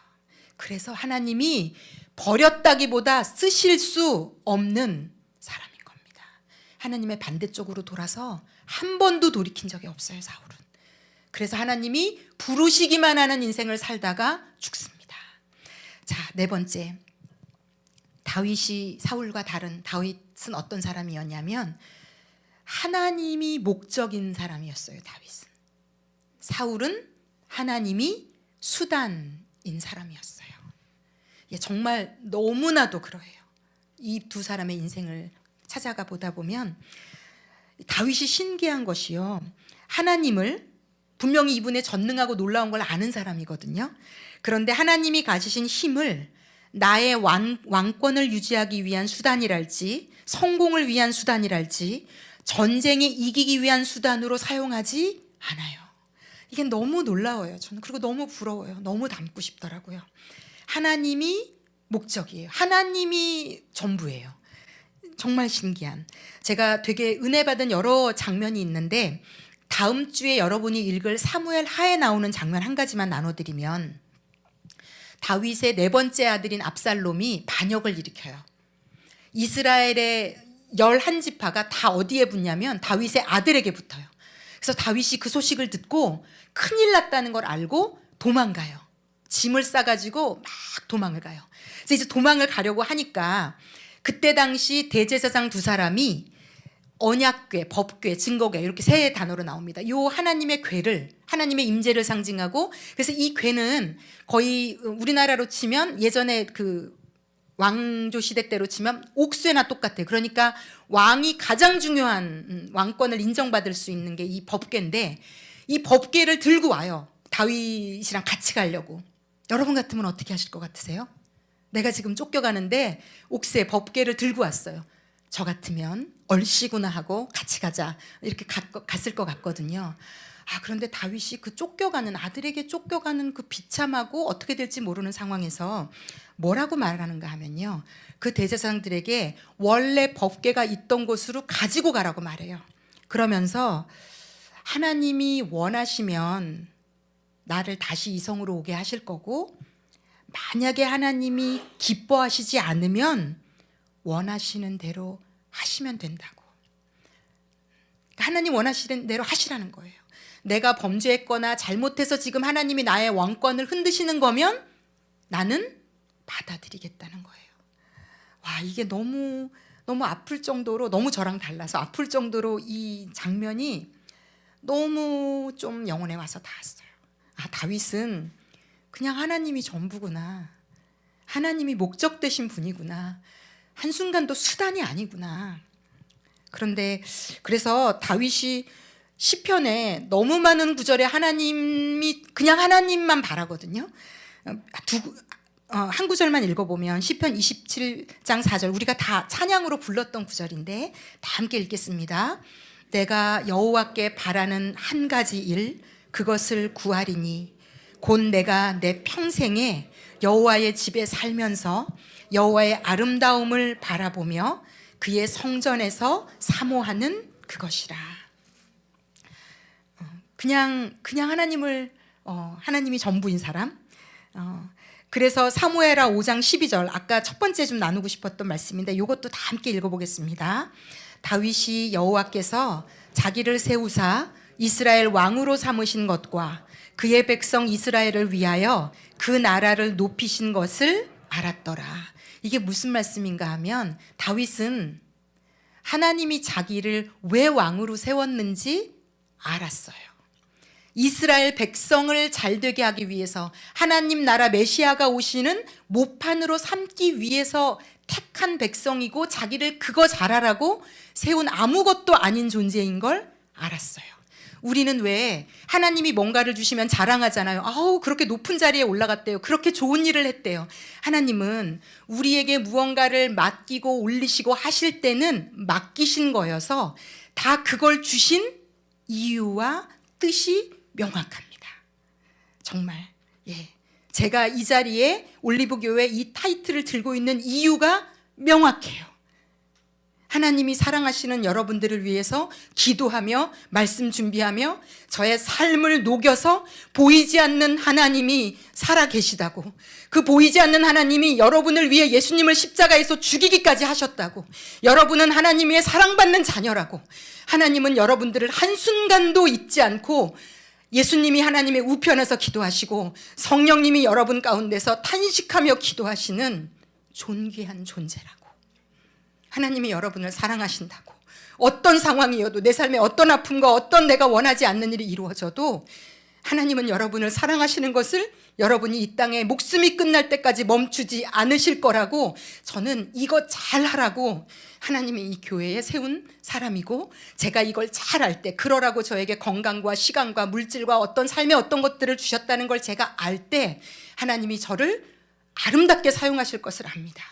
그래서 하나님이 버렸다기보다 쓰실 수 없는 사람인 겁니다. 하나님의 반대쪽으로 돌아서 한 번도 돌이킨 적이 없어요, 사울은. 그래서 하나님이 부르시기만 하는 인생을 살다가 죽습니다. 자, 4번째, 다윗이 사울과 다른, 다윗은 어떤 사람이었냐면 하나님이 목적인 사람이었어요. 다윗은. 사울은 하나님이 수단인 사람이었어요. 정말 너무나도 그러해요. 이 두 사람의 인생을 찾아가 보다 보면 다윗이 신기한 것이요, 하나님을 분명히 이분의 전능하고 놀라운 걸 아는 사람이거든요. 그런데 하나님이 가지신 힘을 나의 왕권을 유지하기 위한 수단이랄지, 성공을 위한 수단이랄지, 전쟁에 이기기 위한 수단으로 사용하지 않아요. 이게 너무 놀라워요, 저는. 그리고 너무 부러워요. 너무 닮고 싶더라고요. 하나님이 목적이에요. 하나님이 전부예요. 정말 신기한, 제가 되게 은혜 받은 여러 장면이 있는데 다음 주에 여러분이 읽을 사무엘 하에 나오는 장면 한 가지만 나눠드리면, 다윗의 4번째 아들인 압살롬이 반역을 일으켜요. 이스라엘의 11지파가 다 어디에 붙냐면 다윗의 아들에게 붙어요. 그래서 다윗이 그 소식을 듣고 큰일 났다는 걸 알고 도망가요. 짐을 싸가지고 막 도망을 가요. 그래서 이제 도망을 가려고 하니까 그때 당시 대제사장 2사람이 언약궤, 법궤, 증거궤, 이렇게 3단어로 나옵니다. 요 하나님의 궤를, 하나님의 임재를 상징하고, 그래서 이 궤는 거의 우리나라로 치면 예전에 그 왕조 시대 때로 치면 옥쇠나 똑같아요. 그러니까 왕이 가장 중요한 왕권을 인정받을 수 있는 게 이 법궤인데, 이 법궤를 들고 와요. 다윗이랑 같이 가려고. 여러분 같으면 어떻게 하실 것 같으세요? 내가 지금 쫓겨가는데 옥새 법궤를 들고 왔어요. 저 같으면 얼씨구나 하고 같이 가자, 이렇게 갔을 것 같거든요. 그런데 다윗이 그 쫓겨가는, 아들에게 쫓겨가는 그 비참하고 어떻게 될지 모르는 상황에서 뭐라고 말하는가 하면요, 그 대제사장들에게 원래 법궤가 있던 곳으로 가지고 가라고 말해요. 그러면서 하나님이 원하시면 나를 다시 이성으로 오게 하실 거고, 만약에 하나님이 기뻐하시지 않으면 원하시는 대로 하시면 된다고. 하나님 원하시는 대로 하시라는 거예요. 내가 범죄했거나 잘못해서 지금 하나님이 나의 왕권을 흔드시는 거면 나는 받아들이겠다는 거예요. 와, 이게 너무 너무 아플 정도로, 너무 저랑 달라서 아플 정도로 이 장면이 너무 좀 영혼에 와서 닿았어요. 아, 다윗은 그냥 하나님이 전부구나. 하나님이 목적 되신 분이구나. 한순간도 수단이 아니구나. 그런데 그래서 다윗이 시편에 너무 많은 구절에 하나님이 그냥 하나님만 바라거든요. 한 구절만 읽어보면 시편 27장 4절, 우리가 다 찬양으로 불렀던 구절인데 다 함께 읽겠습니다. 내가 여호와께 바라는 한 가지 일, 그것을 구하리니 곧 내가 내 평생에 여호와의 집에 살면서 여호와의 아름다움을 바라보며 그의 성전에서 사모하는 그것이라. 그냥 하나님이 전부인 사람. 그래서 사무엘하 5장 12절, 아까 첫 번째 좀 나누고 싶었던 말씀인데 이것도 다 함께 읽어보겠습니다. 다윗이 여호와께서 자기를 세우사 이스라엘 왕으로 삼으신 것과 그의 백성 이스라엘을 위하여 그 나라를 높이신 것을 알았더라. 이게 무슨 말씀인가 하면 다윗은 하나님이 자기를 왜 왕으로 세웠는지 알았어요. 이스라엘 백성을 잘되게 하기 위해서, 하나님 나라 메시아가 오시는 모판으로 삼기 위해서 택한 백성이고 자기를 그거 잘하라고 세운 아무것도 아닌 존재인 걸 알았어요. 우리는 왜 하나님이 뭔가를 주시면 자랑하잖아요. 아우, 그렇게 높은 자리에 올라갔대요. 그렇게 좋은 일을 했대요. 하나님은 우리에게 무언가를 맡기고 올리시고 하실 때는 맡기신 거여서 다 그걸 주신 이유와 뜻이 명확합니다. 정말, 예. 제가 이 자리에 올리브교회 이 타이틀을 들고 있는 이유가 명확해요. 하나님이 사랑하시는 여러분들을 위해서 기도하며 말씀 준비하며 저의 삶을 녹여서 보이지 않는 하나님이 살아 계시다고, 그 보이지 않는 하나님이 여러분을 위해 예수님을 십자가에서 죽이기까지 하셨다고, 여러분은 하나님의 사랑받는 자녀라고, 하나님은 여러분들을 한순간도 잊지 않고 예수님이 하나님의 우편에서 기도하시고 성령님이 여러분 가운데서 탄식하며 기도하시는 존귀한 존재라고, 하나님이 여러분을 사랑하신다고, 어떤 상황이어도 내 삶에 어떤 아픔과 어떤 내가 원하지 않는 일이 이루어져도 하나님은 여러분을 사랑하시는 것을 여러분이 이 땅에 목숨이 끝날 때까지 멈추지 않으실 거라고, 저는 이거 잘하라고 하나님이 이 교회에 세운 사람이고, 제가 이걸 잘할 때, 그러라고 저에게 건강과 시간과 물질과 어떤 삶의 어떤 것들을 주셨다는 걸 제가 알 때 하나님이 저를 아름답게 사용하실 것을 압니다.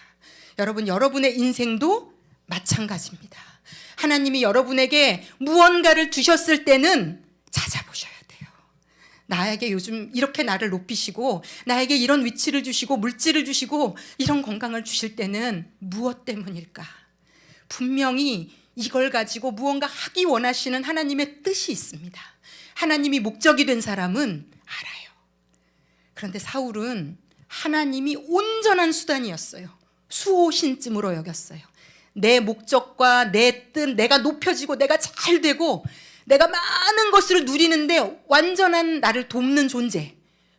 여러분, 여러분의 인생도 마찬가지입니다. 하나님이 여러분에게 무언가를 주셨을 때는 찾아보셔야 돼요. 나에게 요즘 이렇게 나를 높이시고 나에게 이런 위치를 주시고 물질을 주시고 이런 건강을 주실 때는 무엇 때문일까? 분명히 이걸 가지고 무언가 하기 원하시는 하나님의 뜻이 있습니다. 하나님이 목적이 된 사람은 알아요. 그런데 사울은 하나님이 온전한 수단이었어요. 수호신쯤으로 여겼어요. 내 목적과 내 뜻, 내가 높여지고 내가 잘 되고 내가 많은 것을 누리는데 완전한 나를 돕는 존재,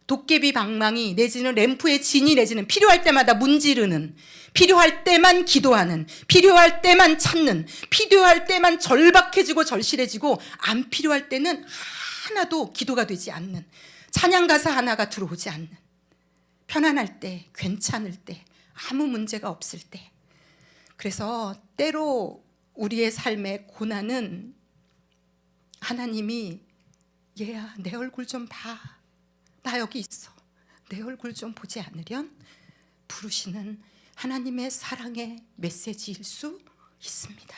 도깨비 방망이 내지는 램프의 진이 내지는 필요할 때마다 문지르는, 필요할 때만 기도하는, 필요할 때만 찾는, 필요할 때만 절박해지고 절실해지고 안 필요할 때는 하나도 기도가 되지 않는, 찬양 가사 하나가 들어오지 않는, 편안할 때, 괜찮을 때, 아무 문제가 없을 때. 그래서 때로 우리의 삶의 고난은 하나님이 얘야 내 얼굴 좀 봐, 나 여기 있어, 내 얼굴 좀 보지 않으련 부르시는 하나님의 사랑의 메시지일 수 있습니다.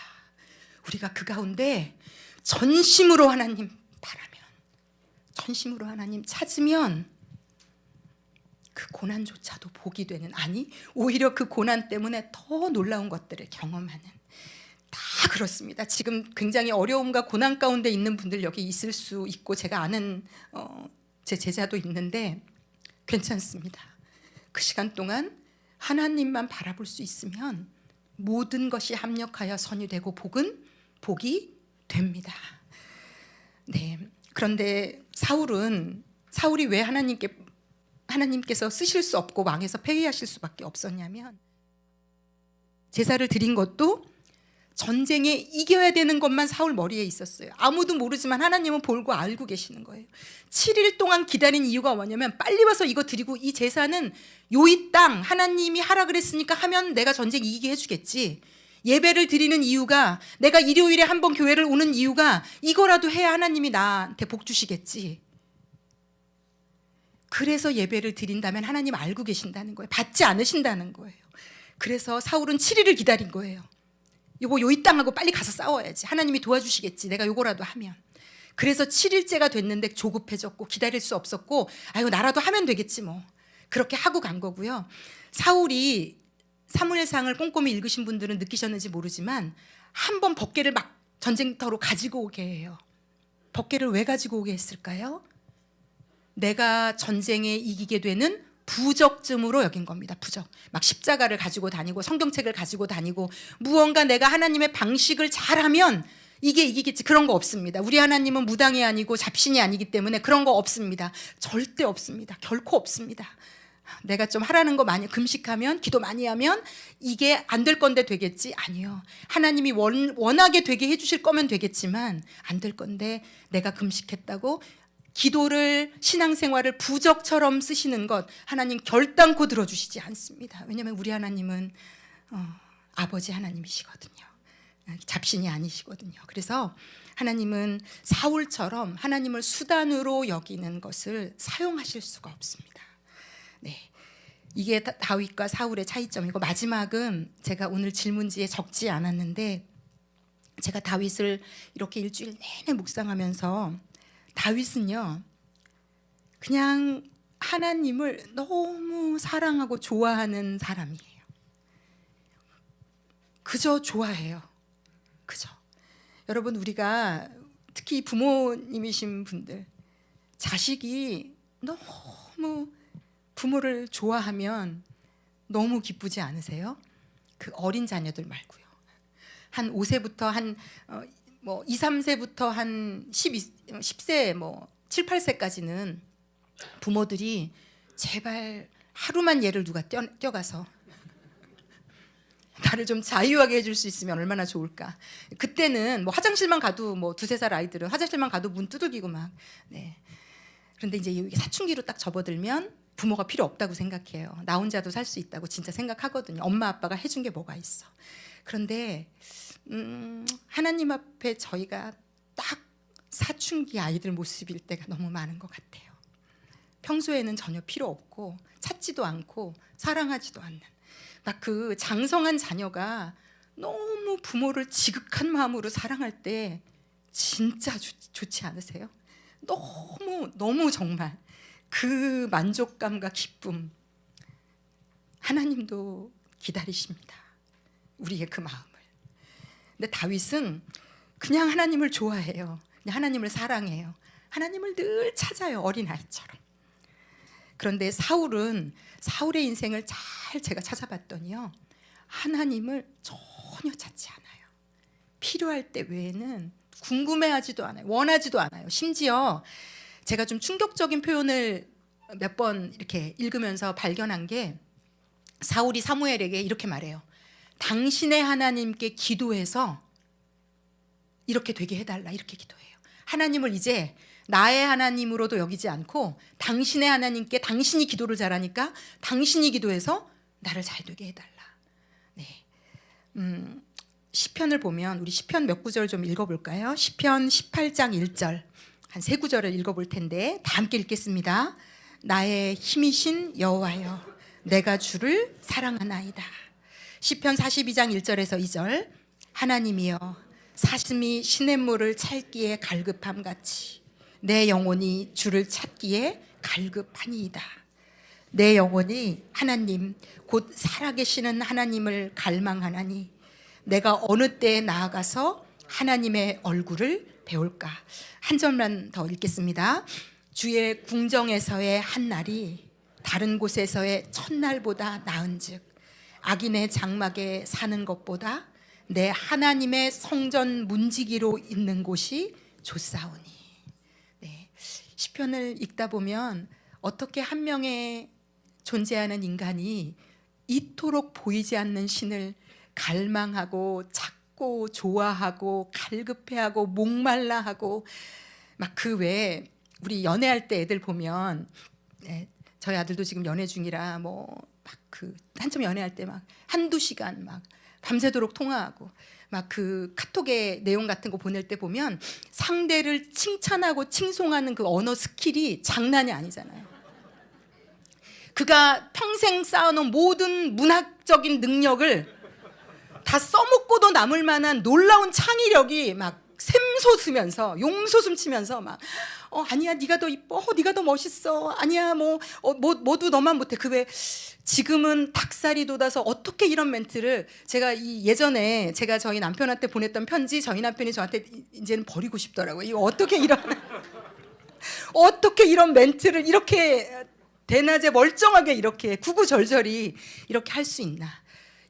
우리가 그 가운데 전심으로 하나님 바라면, 전심으로 하나님 찾으면 그 고난조차도 복이 되는, 아니 오히려 그 고난 때문에 더 놀라운 것들을 경험하는, 다 그렇습니다. 지금 굉장히 어려움과 고난 가운데 있는 분들 여기 있을 수 있고, 제가 아는 제 제자도 있는데 괜찮습니다. 그 시간 동안 하나님만 바라볼 수 있으면 모든 것이 합력하여 선이 되고 복이 됩니다. 네. 그런데 사울이 왜 하나님께서 쓰실 수 없고 왕에서 폐위하실 수밖에 없었냐면, 제사를 드린 것도 전쟁에 이겨야 되는 것만 사울 머리에 있었어요. 아무도 모르지만 하나님은 볼고 알고 계시는 거예요. 7일 동안 기다린 이유가 뭐냐면 빨리 와서 이거 드리고, 이 제사는 요이 땅 하나님이 하라 그랬으니까 하면 내가 전쟁 이기게 해주겠지. 예배를 드리는 이유가, 내가 일요일에 한번 교회를 오는 이유가 이거라도 해야 하나님이 나한테 복 주시겠지. 그래서 예배를 드린다면 하나님 알고 계신다는 거예요. 받지 않으신다는 거예요. 그래서 사울은 7일을 기다린 거예요. 이거 요이 땅하고 빨리 가서 싸워야지. 하나님이 도와주시겠지. 내가 요거라도 하면. 그래서 7일째가 됐는데 조급해졌고 기다릴 수 없었고, 아이고 나라도 하면 되겠지 뭐. 그렇게 하고 간 거고요. 사울이 사무엘상을 꼼꼼히 읽으신 분들은 느끼셨는지 모르지만 한 번 법궤를 막 전쟁터로 가지고 오게 해요. 법궤를 왜 가지고 오게 했을까요? 내가 전쟁에 이기게 되는 부적쯤으로 여긴 겁니다. 부적. 막 십자가를 가지고 다니고 성경책을 가지고 다니고 무언가 내가 하나님의 방식을 잘하면 이게 이기겠지. 그런 거 없습니다. 우리 하나님은 무당이 아니고 잡신이 아니기 때문에 그런 거 없습니다. 절대 없습니다. 결코 없습니다. 내가 좀 하라는 거 많이 금식하면, 기도 많이 하면 이게 안 될 건데 되겠지? 아니요. 하나님이 원하게 되게 해주실 거면 되겠지만 안 될 건데, 내가 금식했다고 기도를, 신앙생활을 부적처럼 쓰시는 것 하나님 결단코 들어주시지 않습니다. 왜냐하면 우리 하나님은 아버지 하나님이시거든요. 잡신이 아니시거든요. 그래서 하나님은 사울처럼 하나님을 수단으로 여기는 것을 사용하실 수가 없습니다. 네, 이게 다윗과 사울의 차이점이고, 마지막은 제가 오늘 질문지에 적지 않았는데, 제가 다윗을 이렇게 일주일 내내 묵상하면서 다윗은요 그냥 하나님을 너무 사랑하고 좋아하는 사람이에요. 그저 좋아해요. 그저. 여러분, 우리가 특히 부모님이신 분들, 자식이 너무 부모를 좋아하면 너무 기쁘지 않으세요? 그 어린 자녀들 말고요. 한 5세부터 한 2, 3세부터 한 10세 뭐 7, 8세까지는 부모들이 제발 하루만 얘를 누가 뛰어가서 나를 좀 자유하게 해줄 수 있으면 얼마나 좋을까. 그때는 뭐 화장실만 가도, 뭐 2, 3살 아이들은 화장실만 가도 문 두들기고 막. 네. 그런데 이제 여기 사춘기로 딱 접어들면 부모가 필요 없다고 생각해요. 나 혼자도 살 수 있다고 진짜 생각하거든요. 엄마 아빠가 해준 게 뭐가 있어. 그런데 하나님 앞에 저희가 딱 사춘기 아이들 모습일 때가 너무 많은 것 같아요. 평소에는 전혀 필요 없고 찾지도 않고 사랑하지도 않는, 막 그 장성한 자녀가 너무 부모를 지극한 마음으로 사랑할 때 진짜 좋지 않으세요? 너무 정말 그 만족감과 기쁨, 하나님도 기다리십니다. 우리의 그 마음을. 근데 다윗은 그냥 하나님을 좋아해요. 그냥 하나님을 사랑해요. 하나님을 늘 찾아요. 어린아이처럼. 그런데 사울의 인생을 잘 제가 찾아봤더니요, 하나님을 전혀 찾지 않아요. 필요할 때 외에는 궁금해하지도 않아요. 원하지도 않아요. 심지어 제가 좀 충격적인 표현을 몇 번 이렇게 읽으면서 발견한 게, 사울이 사무엘에게 이렇게 말해요. 당신의 하나님께 기도해서 이렇게 되게 해달라. 이렇게 기도해요. 하나님을 이제 나의 하나님으로도 여기지 않고 당신의 하나님께, 당신이 기도를 잘하니까 당신이 기도해서 나를 잘 되게 해달라. 네. 시편을 보면, 우리 시편 몇 구절 좀 읽어볼까요? 시편 18장 1절 한 3구절을 읽어볼 텐데 다 함께 읽겠습니다. 나의 힘이신 여호와여, 내가 주를 사랑하나이다. 시편 42장 1절에서 2절 하나님이여, 사슴이 시냇물을 찰기에 갈급함같이 내 영혼이 주를 찾기에 갈급하니이다. 내 영혼이 하나님 곧 살아계시는 하나님을 갈망하나니 내가 어느 때에 나아가서 하나님의 얼굴을 배울까. 한 절만 더 읽겠습니다. 주의 궁정에서의 한 날이 다른 곳에서의 첫날보다 나은즉 악인의 장막에 사는 것보다 내 하나님의 성전 문지기로 있는 곳이 좋사오니. 네. 시편을 읽다 보면 어떻게 한 명의 존재하는 인간이 이토록 보이지 않는 신을 갈망하고 찾고 좋아하고 갈급해하고 목말라하고 막 그 외에 우리 연애할 때 애들 보면 저희 아들도 지금 연애 중이라 뭐 막 그 한참 연애할 때 막 한두 시간 막 밤새도록 통화하고 막 그 카톡의 내용 같은 거 보낼 때 보면 상대를 칭찬하고 칭송하는 그 언어 스킬이 장난이 아니잖아요. 그가 평생 쌓아놓은 모든 문학적인 능력을 다 써먹고도 남을 만한 놀라운 창의력이 막 샘솟으면서 용솟음 치면서 막 아니야 네가 더 이뻐, 네가 더 멋있어, 아니야 모두 너만 못해. 그 왜 지금은 닭살이 돋아서 어떻게 이런 멘트를 제가 예전에 제가 저희 남편한테 보냈던 편지 저희 남편이 저한테 이제는 버리고 싶더라고요. 이거 어떻게 이런 멘트를 이렇게 대낮에 멀쩡하게 이렇게 구구절절히 이렇게 할 수 있나.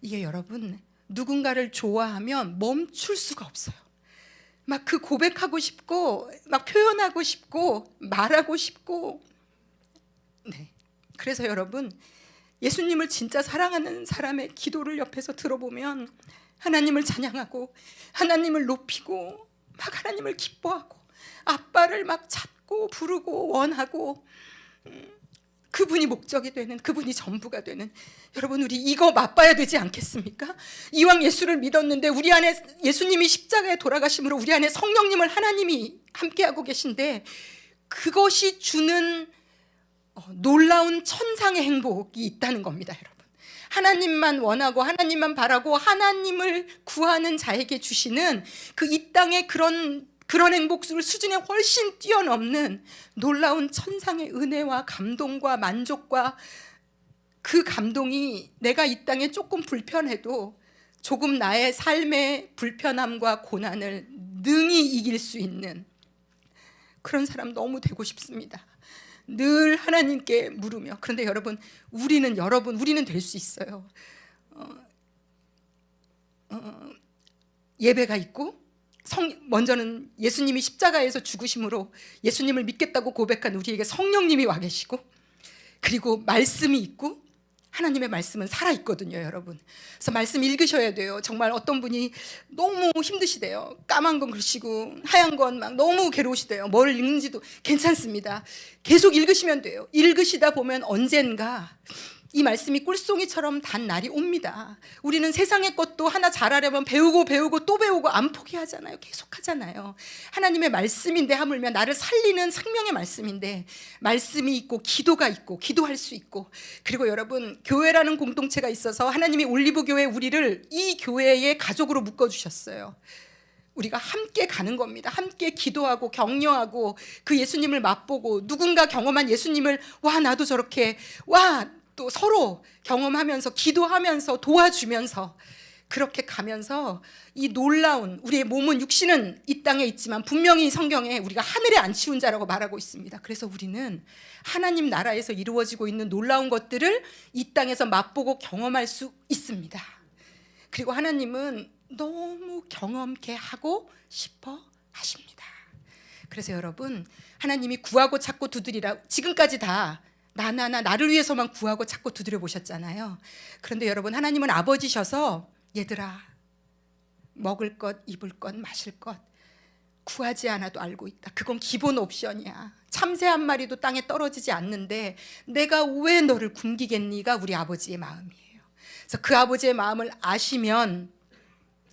이게 여러분 누군가를 좋아하면 멈출 수가 없어요. 막 그 고백하고 싶고 막 표현하고 싶고 말하고 싶고. 네. 그래서 여러분 예수님을 진짜 사랑하는 사람의 기도를 옆에서 들어보면 하나님을 찬양하고 하나님을 높이고 막 하나님을 기뻐하고 아빠를 막 찾고 부르고 원하고 그분이 목적이 되는, 그분이 전부가 되는. 여러분 우리 이거 맛봐야 되지 않겠습니까? 이왕 예수를 믿었는데 우리 안에 예수님이 십자가에 돌아가심으로 우리 안에 성령님을 하나님이 함께하고 계신데 그것이 주는 놀라운 천상의 행복이 있다는 겁니다. 여러분 하나님만 원하고 하나님만 바라고 하나님을 구하는 자에게 주시는 그 이 땅의 그런 행복을 수준에 훨씬 뛰어넘는 놀라운 천상의 은혜와 감동과 만족과 그 감동이 내가 이 땅에 조금 불편해도 조금 나의 삶의 불편함과 고난을 능히 이길 수 있는 그런 사람 너무 되고 싶습니다. 늘 하나님께 물으며. 그런데 여러분 우리는 될 수 있어요. 예배가 있고 먼저는 예수님이 십자가에서 죽으심으로 예수님을 믿겠다고 고백한 우리에게 성령님이 와 계시고 그리고 말씀이 있고 하나님의 말씀은 살아있거든요. 여러분 그래서 말씀 읽으셔야 돼요. 정말 어떤 분이 너무 힘드시대요. 까만 건 글씨고 하얀 건 막 너무 괴로우시대요. 뭘 읽는지도 괜찮습니다. 계속 읽으시면 돼요. 읽으시다 보면 언젠가 이 말씀이 꿀송이처럼 단 날이 옵니다. 우리는 세상의 것도 하나 잘하려면 배우고 또 배우고 안 포기하잖아요. 계속 하잖아요. 하나님의 말씀인데 하물며 나를 살리는 생명의 말씀인데 말씀이 있고 기도가 있고 기도할 수 있고 그리고 여러분 교회라는 공동체가 있어서 하나님이 올리브교회 우리를 이 교회의 가족으로 묶어주셨어요. 우리가 함께 가는 겁니다. 함께 기도하고 격려하고 그 예수님을 맛보고 누군가 경험한 예수님을 와 나도 저렇게 또 서로 경험하면서 기도하면서 도와주면서 그렇게 가면서 이 놀라운 우리의 몸은 육신은 이 땅에 있지만 분명히 성경에 우리가 하늘에 안 치운 자라고 말하고 있습니다. 그래서 우리는 하나님 나라에서 이루어지고 있는 놀라운 것들을 이 땅에서 맛보고 경험할 수 있습니다. 그리고 하나님은 너무 경험케 하고 싶어 하십니다. 그래서 여러분 하나님이 구하고 찾고 두드리라 지금까지 다 나를 위해서만 구하고 찾고 두드려 보셨잖아요. 그런데 여러분 하나님은 아버지셔서 얘들아 먹을 것 입을 것 마실 것 구하지 않아도 알고 있다. 그건 기본 옵션이야. 참새 한 마리도 땅에 떨어지지 않는데 내가 왜 너를 굶기겠니가 우리 아버지의 마음이에요. 그래서 그 아버지의 마음을 아시면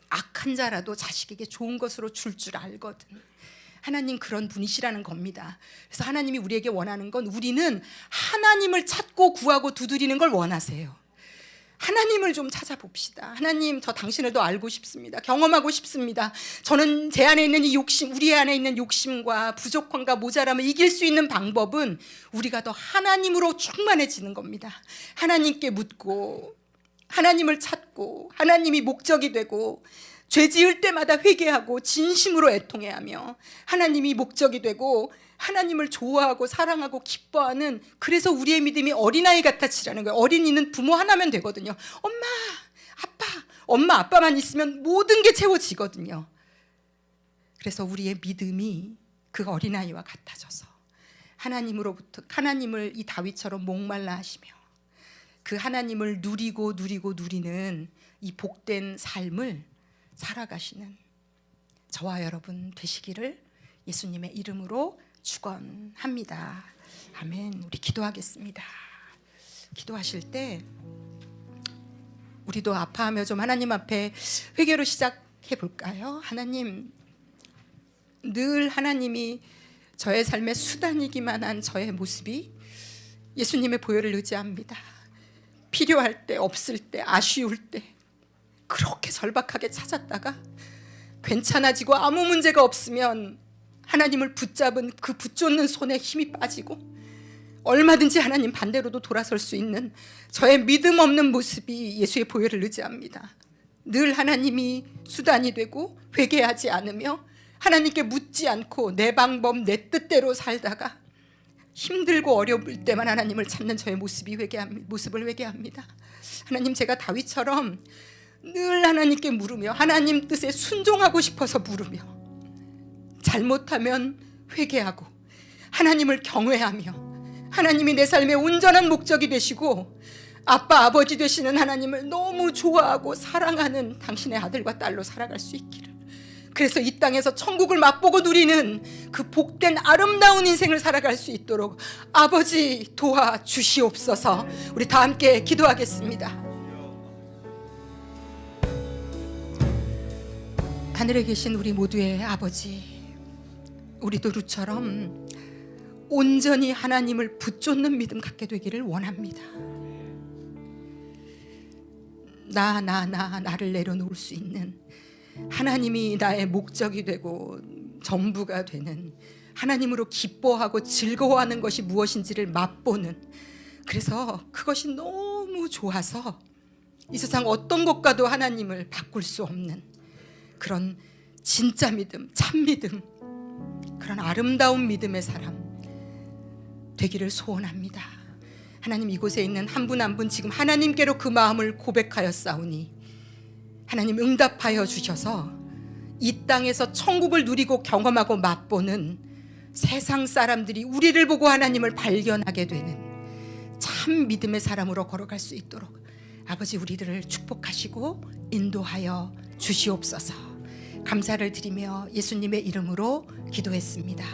악한 자라도 자식에게 좋은 것으로 줄 알거든. 하나님 그런 분이시라는 겁니다. 그래서 하나님이 우리에게 원하는 건 우리는 하나님을 찾고 구하고 두드리는 걸 원하세요. 하나님을 좀 찾아봅시다. 하나님 저 당신을 더 알고 싶습니다. 경험하고 싶습니다. 저는 제 안에 있는 이 욕심, 우리 안에 있는 욕심과 부족함과 모자람을 이길 수 있는 방법은 우리가 더 하나님으로 충만해지는 겁니다. 하나님께 묻고 하나님을 찾고 하나님이 목적이 되고 죄 지을 때마다 회개하고 진심으로 애통해하며 하나님이 목적이 되고 하나님을 좋아하고 사랑하고 기뻐하는 그래서 우리의 믿음이 어린아이 같아지라는 거예요. 어린이는 부모 하나면 되거든요. 엄마 아빠만 있으면 모든 게 채워지거든요. 그래서 우리의 믿음이 그 어린아이와 같아져서 하나님을 이 다윗처럼 목말라 하시며 그 하나님을 누리는 이 복된 삶을 살아가시는 저와 여러분 되시기를 예수님의 이름으로 축원합니다. 아멘. 우리 기도하겠습니다. 기도하실 때 우리도 아파하며 좀 하나님 앞에 회개로 시작해 볼까요? 하나님, 늘 하나님이 저의 삶의 수단이기만 한 저의 모습이 예수님의 보혈을 의지합니다. 필요할 때, 없을 때, 아쉬울 때 그렇게 절박하게 찾았다가 괜찮아지고 아무 문제가 없으면 하나님을 붙잡은 그 붙잡는 손에 힘이 빠지고 얼마든지 하나님 반대로도 돌아설 수 있는 저의 믿음 없는 모습이 예수의 보혈을 의지합니다. 늘 하나님이 수단이 되고 회개하지 않으며 하나님께 묻지 않고 내 방법 내 뜻대로 살다가 힘들고 어려울 때만 하나님을 찾는 저의 모습을 회개합니다. 하나님, 제가 다윗처럼 늘 하나님께 물으며 하나님 뜻에 순종하고 싶어서 물으며 잘못하면 회개하고 하나님을 경외하며 하나님이 내 삶의 온전한 목적이 되시고 아빠 아버지 되시는 하나님을 너무 좋아하고 사랑하는 당신의 아들과 딸로 살아갈 수 있기를, 그래서 이 땅에서 천국을 맛보고 누리는 그 복된 아름다운 인생을 살아갈 수 있도록 아버지 도와주시옵소서. 우리 다 함께 기도하겠습니다. 하늘에 계신 우리 모두의 아버지, 우리도 룻처럼 온전히 하나님을 붙잡는 믿음 갖게 되기를 원합니다. 나를 내려놓을 수 있는, 하나님이 나의 목적이 되고 전부가 되는, 하나님으로 기뻐하고 즐거워하는 것이 무엇인지를 맛보는, 그래서 그것이 너무 좋아서 이 세상 어떤 것과도 하나님을 바꿀 수 없는 그런 진짜 믿음, 참 믿음, 그런 아름다운 믿음의 사람 되기를 소원합니다. 하나님, 이곳에 있는 한 분 한 분 지금 하나님께로 그 마음을 고백하였사오니 하나님 응답하여 주셔서 이 땅에서 천국을 누리고 경험하고 맛보는 세상 사람들이 우리를 보고 하나님을 발견하게 되는 참 믿음의 사람으로 걸어갈 수 있도록 아버지 우리들을 축복하시고 인도하여 주시옵소서. 감사를 드리며 예수님의 이름으로 기도했습니다.